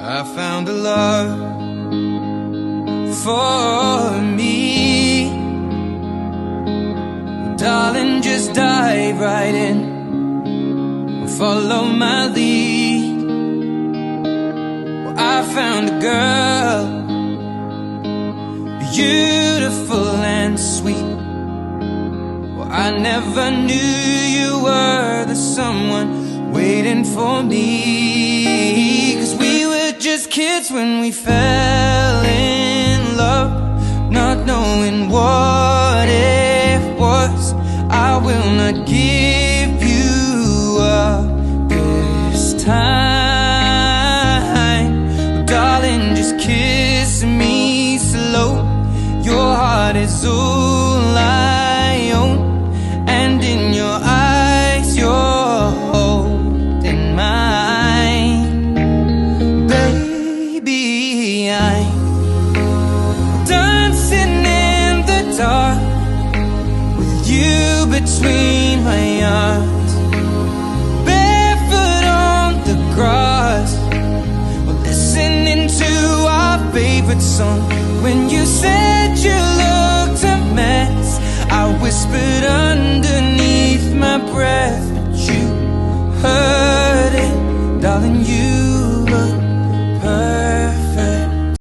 I found a love for me. Darling, just dive right in, follow my lead. Well, I found a girl, beautiful and sweet. Well, I never knew you were the someone waiting for me. 'Cause we were just kids when we fell in love, not knowing what it was. I will not give you up this time. Darling, just kiss me slow. Your heart is all I own, and in your eyes you're holding mine. Baby, I'm dancing in the dark with you between my arms, barefoot on the grass. We're listening to our favorite song. When you said you